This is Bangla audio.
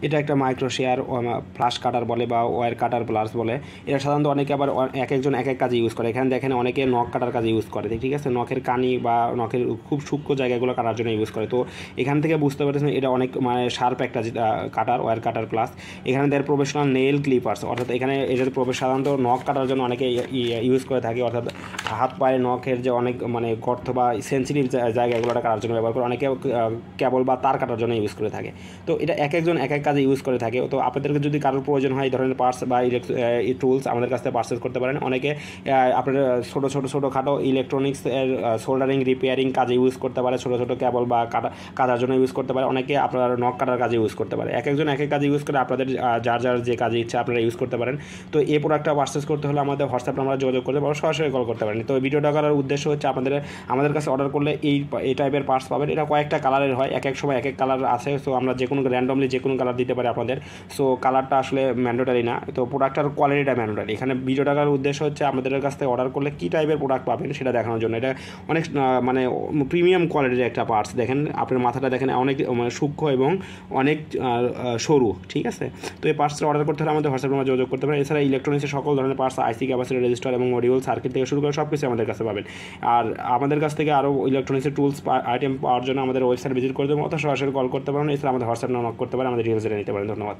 এটা একটা মাইক্রো শেয়ার ফ্লাশ কাটার বলে বা ওয়্যার কাটার প্লাস বলে। এটা সাধারণত অনেকে আবার এক একজন এক এক কাজে ইউজ করে। এখানে দেখেন অনেকে নখ কাটার কাজে ইউজ করে, ঠিক আছে, নখের কানি বা নখের খুব সূক্ষ্ম জায়গাগুলো কাটার জন্য ইউজ করে। তো এখান থেকে বুঝতে পারতেছেন এটা অনেক মানে শার্প একটা কাটার, ওয়্যার কাটার প্লাস। এখানে দেয় প্রফেশনাল নেল ক্লিপার্স, অর্থাৎ এখানে এটার সাধারণত নখ কাটার জন্য অনেকে ইউজ করে থাকে, অর্থাৎ হাত পায়ের নখের যে অনেক মানে গর্ত বা সেন্সিটিভ জায়গাগুলোটা কাটার জন্য ব্যবহার করে। অনেকে কেবল বা তার কাটার জন্য ইউজ করে থাকে। তো এটা এক একজন এক এক কাজে ইউজ করে থাকে। তো আপনাদেরকে যদি কারোর প্রয়োজন হয় এই ধরনের পার্টস বা টুলস আমাদের কাছ থেকে পারচেস করতে পারেন। অনেকে আপনার ছোটোখাটো ইলেকট্রনিক্সের সোল্ডারিং রিপেয়ারিং কাজে ইউজ করতে পারে, ছোটো কেবল বা কাটার জন্য ইউজ করতে পারে। অনেকে আপনার নখ কাটার কাজে ইউজ করতে পারে। এক একজন এক এক কাজে ইউজ করে, আপনাদের যার যে কাজে ইচ্ছা আপনারা ইউজ করতে পারেন। তো এই প্রোডাক্টটা পারচেস করতে হলে আমাদের হোয়াটসঅ্যাপে আমরা যোগাযোগ করতে পারবো, সরাসরি কল করতে পারেন। তো ভিডিওটা করার উদ্দেশ্য হচ্ছে আমাদের কাছে অর্ডার করলে এই টাইপের পার্টস পাবেন। এটা কয়েকটা কালারের হয়, এক এক সময় এক এক কালার আছে। সো আমরা যে কোনো র্যান্ডমলি যে কোনো কালার দিতে পারি আপনাদের। সো কালারটা আসলে ম্যান্ডেটরি না, তো প্রোডাক্টটার কোয়ালিটিটা ম্যান্ডেটরি। এখানে ভিডিও টাকার উদ্দেশ্য হচ্ছে আমাদের কাছ থেকে অর্ডার করলে কী টাইপের প্রোডাক্ট পাবেন সেটা দেখানোর জন্য। এটা অনেক মানে প্রিমিয়াম কোয়ালিটির একটা পার্টস। দেখেন আপনার মাথাটা দেখেন অনেক মানে সূক্ষ্ম এবং অনেক সরু, ঠিক আছে। তো এই পার্টসটা অর্ডার করতে হলে আমাদের হোয়াটসঅ্যাপে আমরা যোগাযোগ করতে পারেন। এছাড়া ইলেকট্রনিক্সের সকল ধরনের পার্টস, আইসি, ক্যাপাসিটর, রেজিস্টার এবং মডিউল, সার্কিট থেকে শুরু করে সব কিছু আমাদের কাছে পাবেন। আর আমাদের কাছ থেকে আরও ইলেকট্রনিক্সের টুলস আইটেম পাওয়ার জন্য আমাদের ওয়েবসাইট ভিজিট করতে পারেন অথবা সরাসরি কল করতে পারেন। এছাড়া আমাদের হোয়াটসঅ্যাপ নক করতে পারেন, আমাদের ডিটেলস নিতে পারেন। ধন্যবাদ।